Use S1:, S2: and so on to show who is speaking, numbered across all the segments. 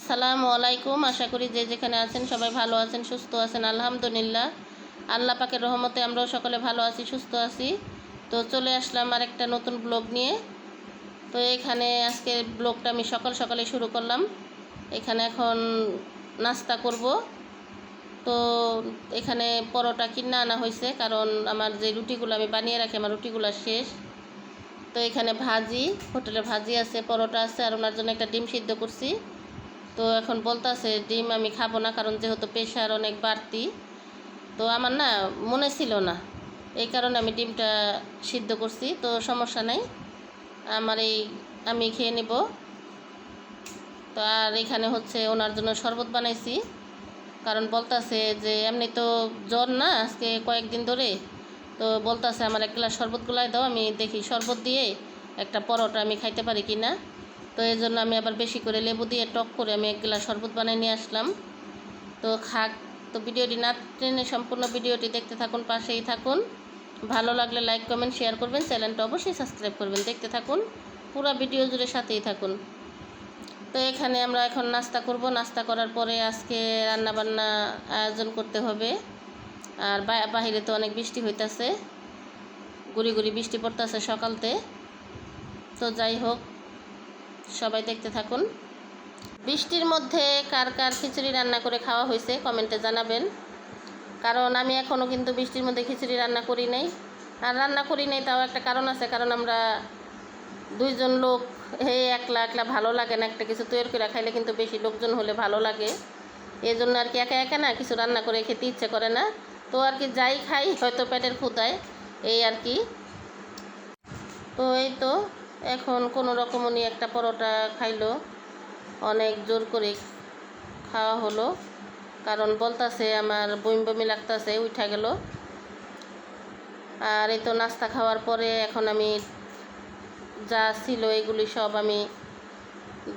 S1: আসসালামু আলাইকুম। আশা করি যে যেখানে আছেন সবাই ভালো আছেন, সুস্থ আছেন। আলহামদুলিল্লাহ, আল্লাহ পাকের রহমতে আমরাও সকলে ভালো আছি, সুস্থ আছি। তো চলে আসলাম আর একটা নতুন ব্লগ নিয়ে। তো এখানে আজকে ব্লগটা আমি সকাল সকালে শুরু করলাম। এখানে এখন নাস্তা করব। তো এখানে পরোটা কিনে আনা হয়েছে, কারণ আমার যে রুটিগুলো আমি বানিয়ে রাখি, আমার রুটিগুলো শেষ। তো এখানে ভাজি, হোটেলে ভাজি আছে, পরোটা আছে, আর ওনার জন্য একটা ডিম সিদ্ধ করছি। তো এখন বলতেছে ডিম আমি খাবো না, কারণ যেহেতু প্রেশার অনেক বাড়তি। তো আমার না মনে ছিল না, এই কারণে আমি ডিমটা সিদ্ধ করছি। তো সমস্যা নাই, আমি খেয়ে নেব। তো আর এখানে হচ্ছে ওনার জন্য শরবত বানাইছি, কারণ বলতাছে যে এমনি তো জ্বর না আজকে কয়েকদিন ধরে। তো বলতাছে আমার এক গ্লাস শরবত গুলাই দাও, আমি দেখি শরবত দিয়ে একটা পরোটা আমি খাইতে পারি কি না। তো এই জন্য আমি আবার বেশি করে লেবু দিয়ে টক করে আমি এক গ্লাস শরবত বানিয়ে নিয়ে আসলাম। তো খাক। তো ভিডিওটি না টেনে সম্পূর্ণ ভিডিওটি দেখতে থাকুন, পাশেই থাকুন। ভালো লাগলে লাইক কমেন্ট শেয়ার করবেন, চ্যানেলটা অবশ্যই সাবস্ক্রাইব করবেন। দেখতে থাকুন, পুরো ভিডিও জুড়ে সাথেই থাকুন। তো এখানে আমরা এখন নাস্তা করব। নাস্তা করার পরে আজকে রান্নাবান্না আয়োজন করতে হবে। আর বাহিরে তো অনেক বৃষ্টি হইতাছে, গুড়ি গুড়ি বৃষ্টি পড়তেছে সকালতে। তো যাই হোক, সবাই দেখতে থাকুন। বৃষ্টির মধ্যে কার কার খিচুড়ি রান্না করে খাওয়া হয়েছে কমেন্টে জানাবেন, কারণ আমি এখনও কিন্তু বৃষ্টির মধ্যে খিচুড়ি রান্না করি নাই। আর রান্না করি নাই তাও একটা কারণ আছে, কারণ আমরা দুইজন লোক, একলা একলা ভালো লাগে না। একটা কিছু তৈরি করে খাইলে কিন্তু বেশি লোকজন হলে ভালো লাগে। এই জন্য আর কি একা একা না কিছু রান্না করে খেতে ইচ্ছে করে না। তো আর কি যাই খাই হয়তো পেটের ক্ষুধায়, এই আর কি। তো এই তো এখন কোনো রকম উনি একটা পরোটা খাইলো, অনেক জোর করে খাওয়া হলো, কারণ বলতাছে আমার বমি বমি লাগতাছে, উঠা গেল। আর এই তো নাস্তা খাওয়ার পরে এখন আমি যা ছিল এগুলি সব আমি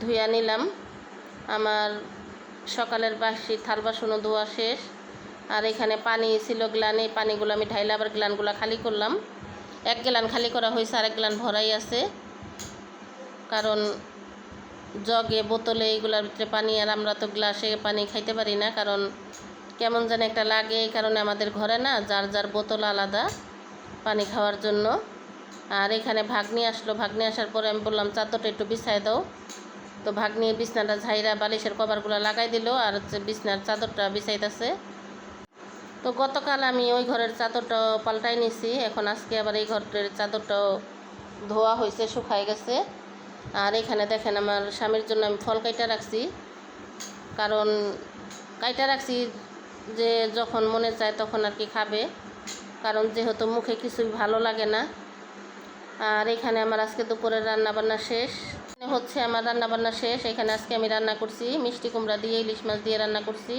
S1: ধুইয়া নিলাম। আমার সকালের বাসি থাল বাসনও ধোয়া শেষ। আর এখানে পানি ছিল গ্লানে, পানিগুলো আমি ঢাইলে আবার গ্লানগুলো খালি করলাম। এক গ্লান খালি করা হয়েছে, আর এক গ্লান ভরাই আছে, কারণ জগে বোতলে এইগুলোর ভিতরে পানি, আর আমরা তো গ্লাসে পানি খাইতে পারি না, কারণ কেমন যেন একটা লাগে। এই কারণে আমাদের ঘরে না যার যার বোতল আলাদা পানি খাওয়ার জন্য। আর এখানে ভাগ্নি আসলো, ভাগ্নি আসার পরে আমি বললাম চাদরটা একটু বিছাই দাও। তো ভাগ্নি বিছনাটা ঝাইরা বালিশের কভারগুলো লাগাই দিল, আর হচ্ছে বিছনার চাদরটা বিছাইতেছে। তো গতকাল আমি ওই ঘরের চাদরটাও পাল্টাই নিছি, এখন আজকে আবার এই ঘরের চাদরটাও ধোয়া হয়েছে, শুকাই গেছে। আর এখানে দেখেন আমার স্বামীর জন্য আমি ফল কাইটা রাখছি, কারণ কাইটা রাখছি যে যখন মনে চায় তখন আর কি খাবে, কারণ যেহেতু মুখে কিছুই ভালো লাগে না। আর এখানে আমার আজকে দুপুরের রান্নাবান্না শেষ হচ্ছে, আমার রান্নাবান্না শেষ। এখানে আজকে আমি রান্না করছি মিষ্টি কুমড়া দিয়ে, ইলিশ মাছ দিয়ে রান্না করছি,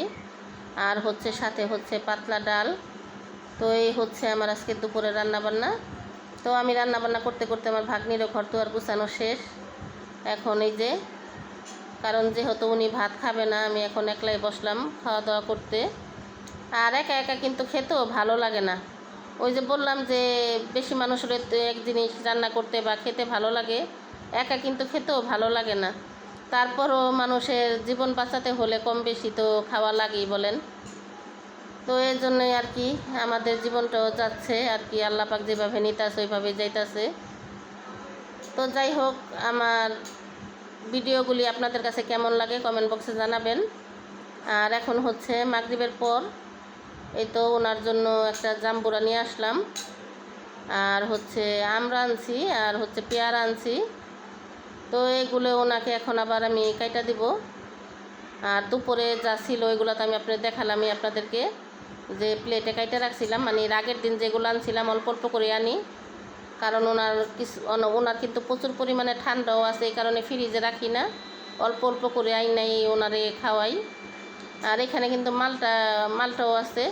S1: আর হচ্ছে সাথে হচ্ছে পাতলা ডাল। তো এই হচ্ছে আমার আজকে দুপুরের রান্নাবান্না। তো আমি রান্নাবান্না করতে করতে আমার ভাগ্নিরও ঘর দুয়ার গুছানো শেষ। এখন এই যে, কারণ যেহেতু উনি ভাত খাবে না, আমি এখন একলাই বসলাম খাওয়া দাওয়া করতে। আর একা একা কিন্তু খেতেও ভালো লাগে না। ওই যে বললাম যে বেশি মানুষের এক জিনিস রান্না করতে বা খেতে ভালো লাগে, একা কিন্তু খেতেও ভালো লাগে না। তারপরও মানুষের জীবন বাঁচাতে হলে কম বেশি তো খাওয়া লাগেই বলেন। তো এই জন্যই আর কি আমাদের জীবনটাও যাচ্ছে আর কি, আল্লাহ পাক যেভাবে নিতেছে ওইভাবে যাইতেছে। তো যাই হোক, আমার ভিডিওগুলি আপনাদের কাছে কেমন লাগে কমেন্ট বক্সে জানাবেন। আর এখন হচ্ছে মাগরিবের পর, এই তো ওনার জন্য একটা জাম্বুরা নিয়ে আসলাম, আর হচ্ছে আমরা আনছি, আর হচ্ছে পেয়ারা আনছি। তো এগুলো ওনাকে এখন আবার আমি কাইটা দিব। আর দুপুরে যা ছিল ওইগুলো তো আমি দেখালামই আপনাদেরকে, যে প্লেটে কাইটা রাখছিলাম। মানে আগের দিন যেগুলো আনছিলাম অল্প অল্প করে আনি, কারণ ওনার কিন্তু প্রচুর পরিমাণে ঠান্ডাও আছে, এই কারণে ফ্রিজে রাখি না, অল্প অল্প করে আইনাই ওনারে খাওয়াই। আর এখানে কিন্তু মালটাও আছে,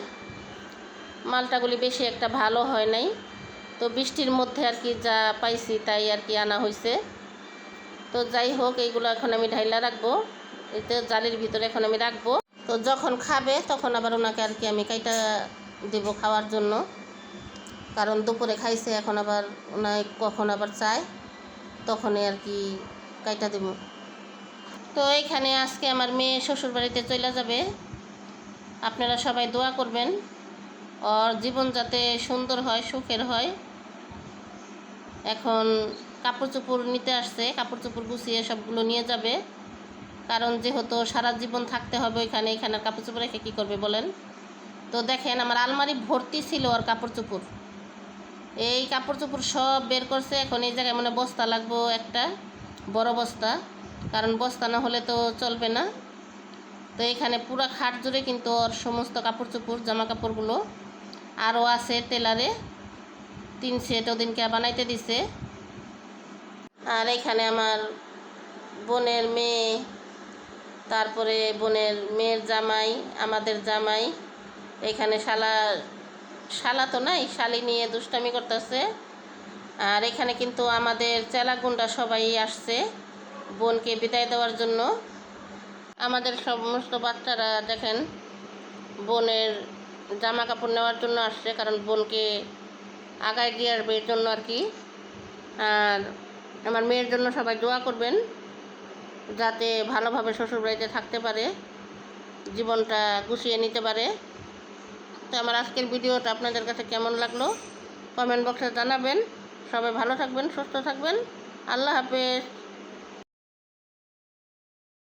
S1: মালটাগুলি বেশি একটা ভালো হয় নাই। তো বৃষ্টির মধ্যে আর কি যা পাইছি তাই আর কি আনা হয়েছে। তো যাই হোক, এইগুলো এখন আমি ঢাইলা রাখবো, এতে জালির ভিতরে এখন আমি রাখবো। তো যখন খাবে তখন আবার ওনাকে আর কি আমি কাইটা দেব খাওয়ার জন্য, কারণ দুপুরে খাইছে, এখন আবার ওনায় কখন আবার চায় তখনই আর কি কাইটা দেব। তো এইখানে আজকে আমার মেয়ে শ্বশুরবাড়িতে চলে যাবে। আপনারা সবাই দোয়া করবেন ওর জীবন যাতে সুন্দর হয়, সুখের হয়। এখন কাপড় চোপড় নিতে আসছে, কাপড় চোপড় গুছিয়ে সবগুলো নিয়ে যাবে। কারণ যেহেতু সারা জীবন থাকতে হবে এখানে আর কাপড় চোপড় রেখে কী করবে বলেন। তো দেখেন আমার আলমারি ভর্তি ছিল ওর কাপড় চোপড়। এই কাপড় চোপড় সব বের করছে। এখন এই জায়গায় মানে বস্তা লাগবো, একটা বড় বস্তা, কারণ বস্তা না হলে তো চলবে না। তো এখানে পুরো খাট জুড়ে কিন্তু ওর সমস্ত কাপড় চোপড়, জামা কাপড়গুলো। আরও আছে টেলারে, 3 সেট ওদিনকে বানাইতে দিছে। আর এখানে আমার বোনের মেয়ে, তারপরে বোনের মেয়ের জামাই, আমাদের জামাই, এখানে শালা তো নাই, শালি নিয়ে দুষ্টামি করতেছে। আর এখানে কিন্তু আমাদের চেলাগুন্ডা সবাই আসছে বোনকে বিদায় দেওয়ার জন্য। আমাদের সমস্ত বাচ্চারা দেখেন বোনের জামা কাপড় নেওয়ার জন্য আসছে, কারণ বোনকে আগায় দিয়ে আসবে এর জন্য আর কি। আর আমার মেয়ের জন্য সবাই দোয়া করবেন যাতে ভালোভাবে শ্বশুরবাড়িতে থাকতে পারে, জীবনটা গুছিয়ে নিতে পারে। তো আমার আজকের ভিডিওটা আপনাদের কাছে কেমন লাগলো কমেন্ট বক্সে জানাবেন। সবাই ভালো থাকবেন, সুস্থ থাকবেন। আল্লাহ হাফেজ।